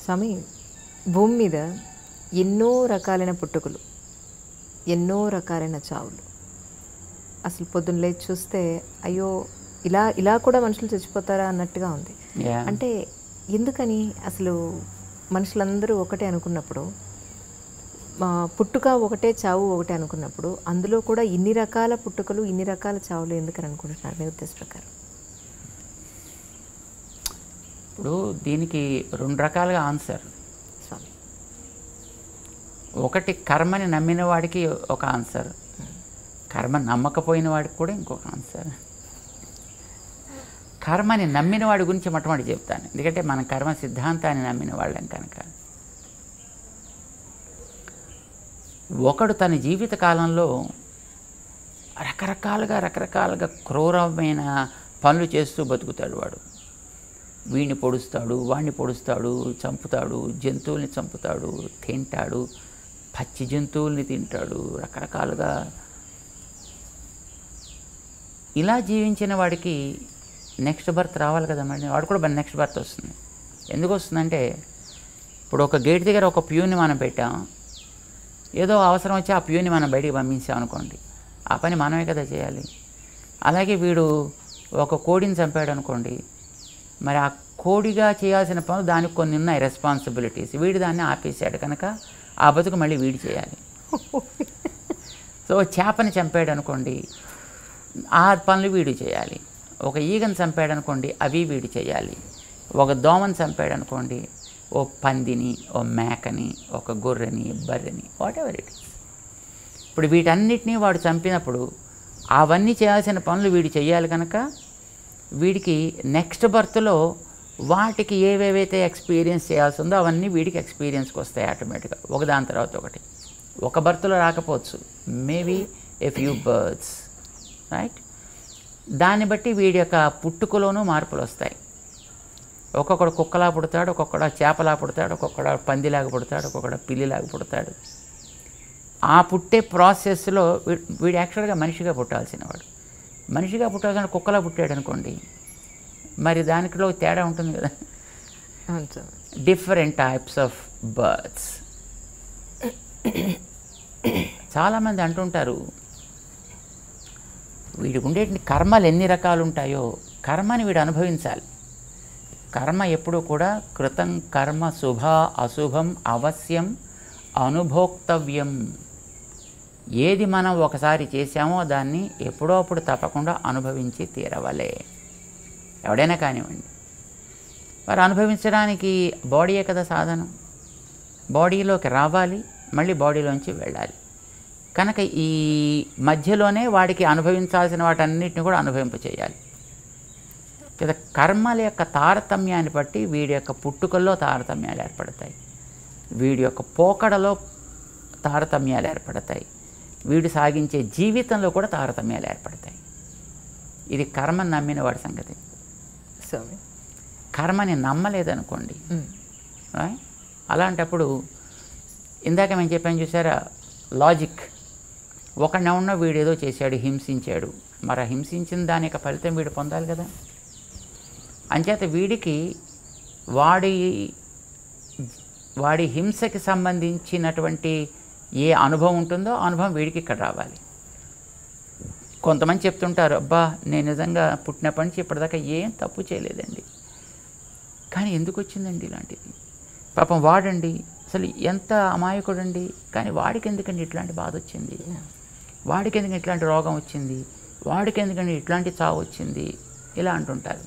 స్వామి, భూమి మీద ఎన్నో రకాలైన పుట్టుకలు, ఎన్నో రకాలైన చావులు. అసలు పొద్దున్న లేచి చూస్తే అయ్యో ఇలా ఇలా కూడా మనుషులు చచ్చిపోతారా అన్నట్టుగా ఉంది. అంటే ఎందుకని అసలు మనుషులందరూ ఒకటే అనుకున్నప్పుడు, పుట్టుక ఒకటే చావు ఒకటే అనుకున్నప్పుడు, అందులో కూడా ఇన్ని రకాల పుట్టుకలు ఇన్ని రకాల చావులు ఎందుకని అనుకుంటున్నారు మీ ఉద్దేశ ప్రకారం? ఇప్పుడు దీనికి రెండు రకాలుగా ఆన్సర్ స్వామి. ఒకటి కర్మని నమ్మిన వాడికి ఒక ఆన్సర్, కర్మ నమ్మకపోయిన వాడికి కూడా ఇంకొక ఆన్సర్. కర్మని నమ్మిన వాడి గురించి మొట్టమొదటి చెప్తాను, ఎందుకంటే మన కర్మ సిద్ధాంతాన్ని నమ్మిన వాళ్ళం కనుక. ఒకడు తన జీవిత కాలంలో రకరకాలుగా క్రూరమైన పనులు చేస్తూ బతుకుతాడు. వాడు వీడిని పొడుస్తాడు, వాడిని పొడుస్తాడు, చంపుతాడు, జంతువుల్ని చంపుతాడు, తింటాడు, పచ్చి జంతువుల్ని తింటాడు, రకరకాలుగా. ఇలా జీవించిన వాడికి నెక్స్ట్ బర్త్ రావాలి కదా, మరి వాడు కూడా నెక్స్ట్ బర్త్ వస్తుంది. ఎందుకు వస్తుందంటే, ఇప్పుడు ఒక గేట్ దగ్గర ఒక ప్యూని మనం పెట్టాం, ఏదో అవసరం వచ్చి ఆ ప్యూని మనం బయటికి పంపించాం అనుకోండి, ఆ పని మనమే కదా చేయాలి. అలాగే వీడు ఒక కోడిని చంపాడు అనుకోండి, మరి ఆ కోడిగా చేయాల్సిన పనులు దానికి కొన్ని ఉన్నాయి, రెస్పాన్సిబిలిటీస్. వీడు దాన్ని ఆపేశాడు కనుక ఆ బతుకు మళ్ళీ వీడు చేయాలి. సో చేపని చంపాడు అనుకోండి, ఆ పనులు వీడు చేయాలి. ఒక ఈగను చంపాడు అనుకోండి, అవి వీడు చేయాలి. ఒక దోమని చంపాడు అనుకోండి, ఓ పందిని, ఓ మేకని, ఒక గొర్రెని, బర్రెని, వాట్ ఎవర్ ఇట్ ఈస్. ఇప్పుడు వీటన్నిటినీ వాడు చంపినప్పుడు అవన్నీ చేయాల్సిన పనులు వీడు చేయాలి కనుక వీడికి నెక్స్ట్ బర్త్లో వాటికి ఏవేవైతే ఎక్స్పీరియన్స్ చేయాల్సి ఉందో అవన్నీ వీడికి ఎక్స్పీరియన్స్కి వస్తాయి ఆటోమేటిక్గా, ఒకదాని తర్వాత ఒకటి. ఒక బర్త్లో రాకపోవచ్చు, maybe a few births, right. దాన్ని బట్టి వీడి యొక్క పుట్టుకలోనూ మార్పులు వస్తాయి. ఒక్కొక్కడు కుక్కలా పుడతాడు, ఒక్కొక్కడు చేపలా పుడతాడు, ఒక్కొక్కడు పందిలాగా పుడతాడు, ఒక్కొక్కడు పిల్లిలాగా పుడతాడు. ఆ పుట్టే ప్రాసెస్లో వీడు యాక్చువల్గా మనిషిగా పుట్టాల్సిన వాడు. మనిషిగా పుట్టాల్సిన కుక్కలా పుట్టాడు అనుకోండి, మరి దానిలో తేడా ఉంటుంది కదా. Different types of births. చాలామంది అంటుంటారు, వీడికి ఉండే కర్మలు ఎన్ని రకాలు ఉంటాయో, కర్మని వీడు అనుభవించాలి. కర్మ ఎప్పుడూ కూడా కృతం కర్మ శుభ అశుభం అవశ్యం అనుభోక్తవ్యం. ఏది మనం ఒకసారి చేశామో దాన్ని ఎప్పుడో అప్పుడు తప్పకుండా అనుభవించి తీరవలే, ఎవడైనా కానివ్వండి. వారు అనుభవించడానికి బాడీయే కదా సాధనం. బాడీలోకి రావాలి, మళ్ళీ బాడీలోంచి వెళ్ళాలి. కనుక ఈ మధ్యలోనే వాడికి అనుభవించాల్సిన వాటన్నిటిని కూడా అనుభవింప చేయాలి కదా. కర్మల యొక్క తారతమ్యాన్ని బట్టి వీడి యొక్క పుట్టుకల్లో తారతమ్యాలు ఏర్పడతాయి, వీడి యొక్క పోకడలో తారతమ్యాలు ఏర్పడతాయి, వీడు సాగించే జీవితంలో కూడా తారతమ్యాలు ఏర్పడతాయి. ఇది కర్మని నమ్మిన వాడి సంగతి. కర్మని నమ్మలేదనుకోండి, అలాంటప్పుడు ఇందాక మేము చెప్పాను చూసారా, లాజిక్. ఒకడిని ఉన్న వీడు ఏదో చేశాడు, హింసించాడు, మరి ఆ హింసించిన దాని యొక్క ఫలితం వీడు పొందాలి కదా. అంచేత వీడికి వాడి హింసకి సంబంధించినటువంటి ఏ అనుభవం ఉంటుందో ఆ అనుభవం వీడికి ఇక్కడ రావాలి. కొంతమంది చెప్తుంటారు, అబ్బా నేను నిజంగా పుట్టినప్పటి నుంచి ఇప్పటిదాకా ఏం తప్పు చేయలేదండి, కానీ ఎందుకు వచ్చిందండి ఇలాంటిది. పాపం వాడండి అసలు ఎంత అమాయకుడండి, కానీ వాడికి ఎందుకండి ఇట్లాంటి బాధ వచ్చింది, వాడికి ఎందుకంటే ఇట్లాంటి రోగం వచ్చింది, వాడికి ఎందుకంటే ఇట్లాంటి చావు వచ్చింది, ఇలా అంటుంటారు.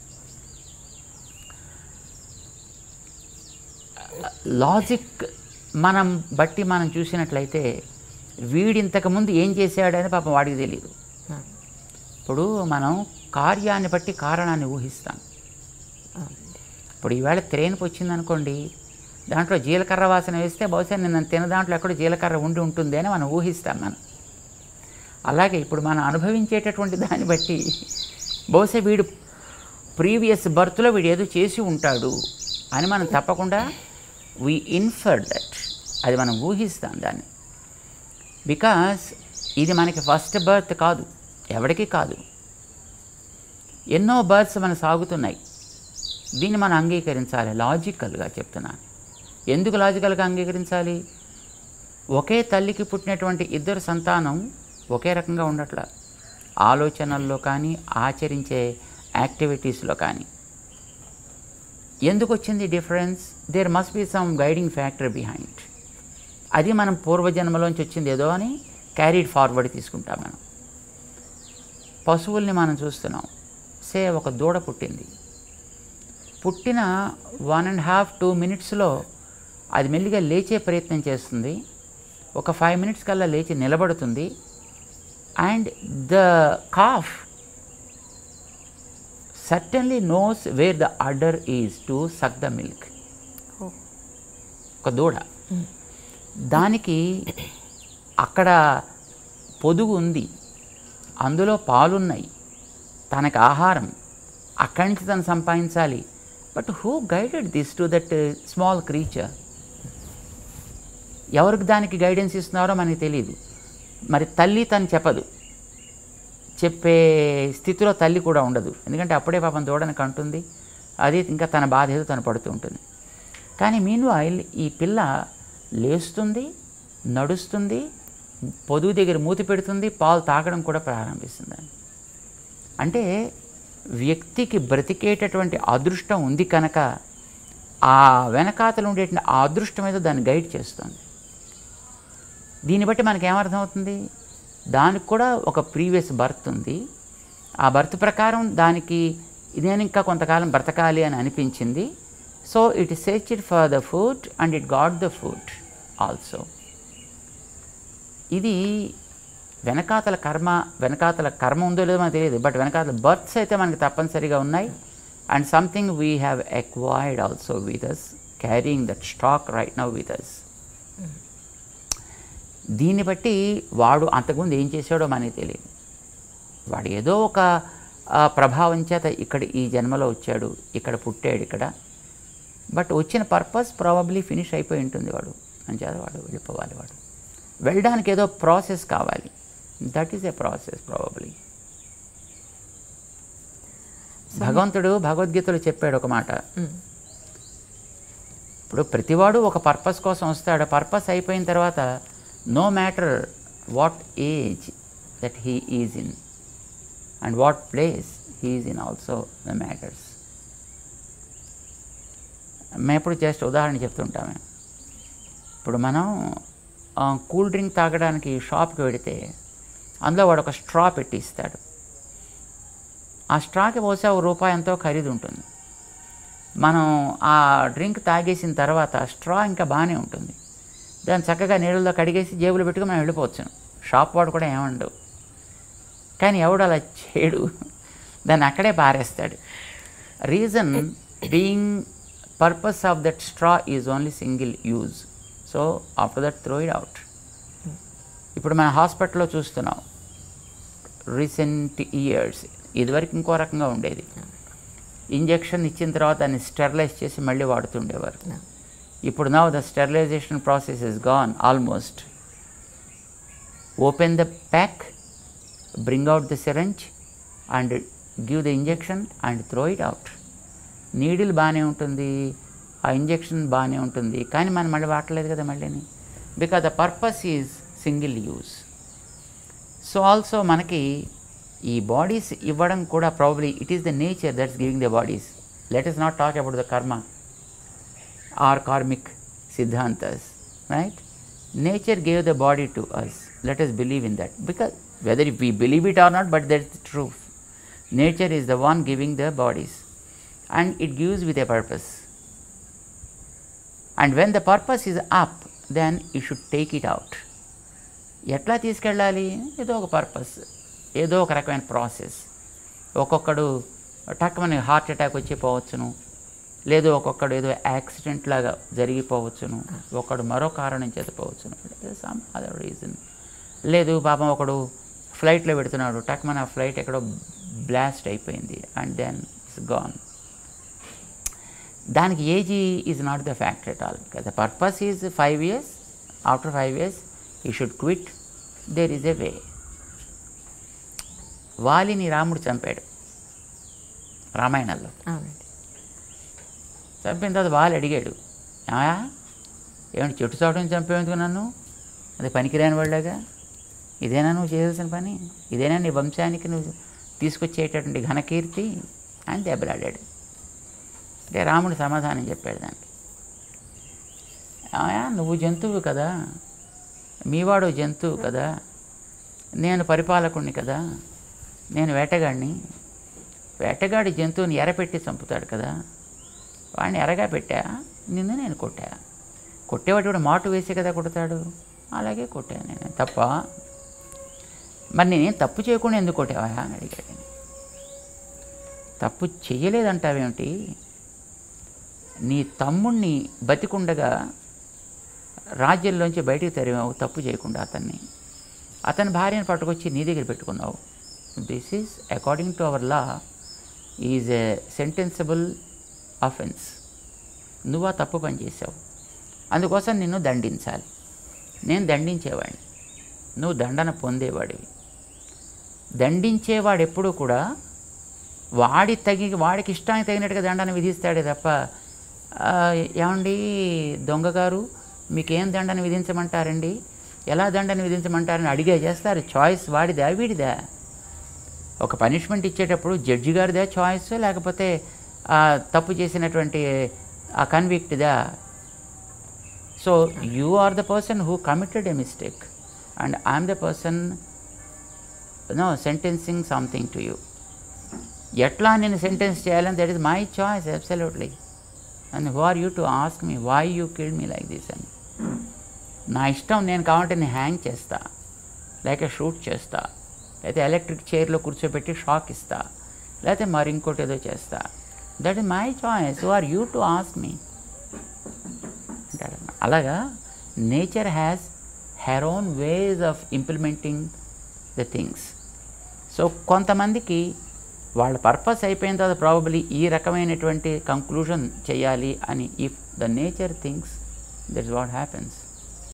లాజిక్ మనం బట్టి మనం చూసినట్లయితే వీడు ఇంతకుముందు ఏం చేశాడని పాపం వాడికి తెలియదు. ఇప్పుడు మనం కార్యాన్ని బట్టి కారణాన్ని ఊహిస్తాం. ఇప్పుడు ఈవేళ త్రేన్పు వచ్చిందనుకోండి, దాంట్లో జీలకర్ర వాసన వేస్తే బహుశా నేను తిన దాంట్లో ఎక్కడో జీలకర్ర ఉండి ఉంటుంది అని మనం ఊహిస్తాం మనం. అలాగే ఇప్పుడు మనం అనుభవించేటటువంటి దాన్ని బట్టి బహుశా వీడు ప్రీవియస్ బర్త్లో వీడు ఏదో చేసి ఉంటాడు అని మనం తప్పకుండా వీ ఇన్ఫర్ దట్, అది మనం ఊహిస్తాం దాన్ని. బికాస్ ఇది మనకి ఫస్ట్ బర్త్ కాదు, ఎవరికి కాదు, ఎన్నో బర్త్స్ మనం సాగుతున్నాయి. దీన్ని మనం అంగీకరించాలి, లాజికల్గా చెప్తున్నాను. ఎందుకు లాజికల్గా అంగీకరించాలి? ఒకే తల్లికి పుట్టినటువంటి ఇద్దరు సంతానం ఒకే రకంగా ఉండట్ల, ఆలోచనల్లో కానీ ఆచరించే యాక్టివిటీస్లో కానీ. ఎందుకు వచ్చింది difference? There must be some guiding factor behind. అది మనం పూర్వజన్మలోంచి వచ్చింది ఏదో అని క్యారీడ్ ఫార్వర్డ్ తీసుకుంటాం మనం. పశువుల్ని మనం చూస్తున్నాం. సే ఒక దూడ పుట్టింది, పుట్టిన 1.5-2 మినిట్స్లో అది మెల్లిగా లేచే ప్రయత్నం చేస్తుంది. ఒక 5 మినిట్స్ కల్లా లేచి నిలబడుతుంది. And the calf certainly knows where the udder is to suck the milk. ఒక దూడ, దానికి అక్కడ పొదుగు ఉంది, అందులో పాలున్నాయి, తనకు ఆహారం అక్కడి నుంచి తను సంపాదించాలి. But who guided this to that small creature? ఎవరికి దానికి గైడెన్స్ ఇస్తున్నారో మనకి తెలియదు. మరి తల్లి తను చెప్పదు, చెప్పే స్థితిలో తల్లి కూడా ఉండదు. ఎందుకంటే అప్పుడే పాపం దూడని కంటుంది, అది ఇంకా తన బాధ ఏదో తను పడుతూ ఉంటుంది. కానీ మీన్వైల్ ఈ పిల్ల లేస్తుంది, నడుస్తుంది, పొదుగు దగ్గర మూతి పెడుతుంది, పాలు తాగడం కూడా ప్రారంభిస్తుంది. అంటే వ్యక్తికి బ్రతికేటటువంటి అదృష్టం ఉంది కనుక ఆ వెనకాతలు ఉండేటువంటి ఆ అదృష్టం ఏదో దాన్ని గైడ్ చేస్తుంది. దీన్ని బట్టి మనకి ఏమర్థమవుతుంది? దానికి కూడా ఒక ప్రీవియస్ బర్త్ ఉంది. ఆ బర్త్ ప్రకారం దానికి నేను ఇంకా కొంతకాలం బ్రతకాలి అని అనిపించింది. So it searched for the food and it got the food also. ఇది వెనకాతల కర్మ ఉందో లేదో మనకు తెలియదు, బట్ వెనకాతల బర్త్స్ అయితే మనకి తప్పనిసరిగా ఉన్నాయి. And something we have acquired also with us, carrying that stack right now with us. దీన్ని బట్టి వాడు అంతకుముందు ఏం చేశాడో మనకి తెలియదు. వాడు ఏదో ఒక ప్రభావం చేత ఇక్కడ ఈ జన్మలో వచ్చాడు, ఇక్కడ పుట్టాడు ఇక్కడ. బట్ వచ్చిన పర్పస్ ప్రాబబ్లీ ఫినిష్ అయిపోయి ఉంటుంది. వాడు అంచేత వాడు వెళ్ళిపోవాలి. వాడు వెళ్ళడానికి ఏదో ప్రాసెస్ కావాలి. That is a process probably. భగవంతుడు భగవద్గీతలో చెప్పాడు ఒక మాట. ఇప్పుడు ప్రతివాడు ఒక పర్పస్ కోసం వస్తాడు. పర్పస్ అయిపోయిన తర్వాత no matter what age that he is in and what place he is in also the matters. మేము ఎప్పుడు జస్ట్ ఉదాహరణ చెప్తుంటామే. ఇప్పుడు మనం కూల్ డ్రింక్ తాగడానికి షాప్కి వెడితే అందులో వాడు ఒక స్ట్రా పెట్టి ఇస్తాడు. ఆ స్ట్రాకి బహుశా ₹1 ఎంతో ఖరీదు ఉంటుంది. మనం ఆ డ్రింక్ తాగేసిన తర్వాత స్ట్రా ఇంకా బాగానే ఉంటుంది. దాన్ని చక్కగా నీళ్ళలో కడిగేసి జేబులో పెట్టుకుని మనం వెళ్ళిపోవచ్చును. షాప్ వాడు కూడా ఏమండవు. కానీ ఎవడు అలా చేయడు, దాన్ని అక్కడే పారేస్తాడు. Reason being purpose of that straw is only single use. So after that throw it out. ఇప్పుడు మన హాస్పిటల్లో చూస్తున్నాం రీసెంట్ ఇయర్స్. ఇదివరకు ఇంకో రకంగా ఉండేది. ఇంజెక్షన్ ఇచ్చిన తర్వాత దాన్ని స్టెరిలైజ్ చేసి మళ్ళీ వాడుతుండేవారు. ఇప్పుడు now the sterilization process is gone almost. Open the pack, bring out the syringe and give the injection and throw it out. Needle బాగానే ఉంటుంది, ఆ ఇంజెక్షన్ బాగానే ఉంటుంది, కానీ మనం మళ్ళీ వాడలేదు కదా మళ్ళీని. Because the purpose is single use. So also మనకి ఈ బాడీస్ ఇవ్వడం కూడా probably it is the nature that's giving the bodies. Let us not talk about the karma or karmic siddhantas, right? Nature gave the body to us. Let us believe in that, because whether if we believe it or not, but that's the truth. Nature is the one giving the bodies and it gives with a purpose. And when the purpose is up, then you should take it out. ఎట్లా తీసుకెళ్ళాలి? ఏదో ఒక purpose, ఏదో ఒక రకమైన process. ఒక్కొక్కడు టక్కుమని heart attack వచ్చి పోవచ్చును, లేదు ఒక్కొక్కడు ఏదో యాక్సిడెంట్ లాగా జరిగిపోవచ్చును, ఒకడు మరో కారణం చేత పోవచ్చును, సమ్ అదర్ రీజన్. లేదు పాపం ఒకడు ఫ్లైట్లో పెడుతున్నాడు, టక్కుమని ఆ ఫ్లైట్ ఎక్కడో బ్లాస్ట్ అయిపోయింది అండ్ దెన్ ఇట్స్ గాన్. దానికి age is not the factor at all. The purpose is 5 years. After 5 years you should quit. There is a way. వాలిని రాముడు చంపాడు రామాయణంలో. చంపిన తర్వాత వాలి అడిగాడు, ఏమంటే చెట్టు చాటుని చంపేందుకు నన్ను, అది పనికిరాని వాళ్ళగా, ఇదేనా నువ్వు చేయాల్సిన పని, ఇదేనా నీ వంశానికి నువ్వు తీసుకొచ్చేటటువంటి ఘనకీర్తి అని దెబ్బలాడాడు. అంటే రాముడు సమాధానం చెప్పాడు దానికి, నువ్వు జంతువు కదా, మీవాడు జంతువు కదా, నేను పరిపాలకుణ్ణి కదా, నేను వేటగాడిని. వేటగాడి జంతువుని ఎరపెట్టి చంపుతాడు కదా, వాడిని ఎరగా పెట్టా, నిన్ను నేను కొట్టా. కొట్టేవాడు కూడా మాటు వేసే కదా కొడతాడు, అలాగే కొట్టాను నేను. తప్ప మరి నేనేం తప్పు చేయకుండా ఎందుకు కొట్టావా అని అడిగాడు. తప్పు చెయ్యలేదంటావేమిటి? నీ తమ్ముణ్ణి బతికుండగా రాజ్యంలోంచి బయటికి తరిమావు తప్పు చేయకుండా అతని భార్యను పట్టుకొచ్చి నీ దగ్గర పెట్టుకున్నావు. This is according to our law is a sentenceable offence. నువ్వు ఆ తప్పు పని చేసావు, అందుకోసం నిన్ను దండించాలి. నేను దండించేవాడిని, నువ్వు దండన పొందేవాడివి. దండించేవాడు ఎప్పుడూ కూడా వాడికి ఇష్టానికి తగినట్టుగా దండన విధిస్తాడే తప్ప, ఏమండి దొంగగారు మీకేం దండన విధించమంటారండి, ఎలా దండన విధించమంటారని అడిగే చేస్తారు. చాయిస్ వాడిదా వీడిదా? ఒక పనిష్మెంట్ ఇచ్చేటప్పుడు జడ్జి గారిదా చాయిస్, లేకపోతే తప్పు చేసినటువంటి ఆ కన్విక్ట్దా? So you are the person who committed a mistake and I'm the person sentencing something to you. ఎట్లా నేను సెంటెన్స్ చేయాలని that is my choice absolutely. And who are you to ask me why you killed me like this అని. నా ఇష్టం, నేను కావాలంటే నేను hang చేస్తా, లేక షూట్ చేస్తా, లేకపోతే ఎలక్ట్రిక్ చైర్లో కూర్చోబెట్టి షాక్ ఇస్తా, లేకపోతే మరి ఇంకోటి ఏదో చేస్తా. That is my choice, who are you to ask me అంటాడు. అలాగా nature has her own ways of implementing the things. So కొంతమందికి వాళ్ళ పర్పస్ అయిపోయిన తర్వాత ప్రాబబ్లీ ఈ రకమైనటువంటి కంక్లూజన్ చేయాలి అని, if the nature things that is what happens.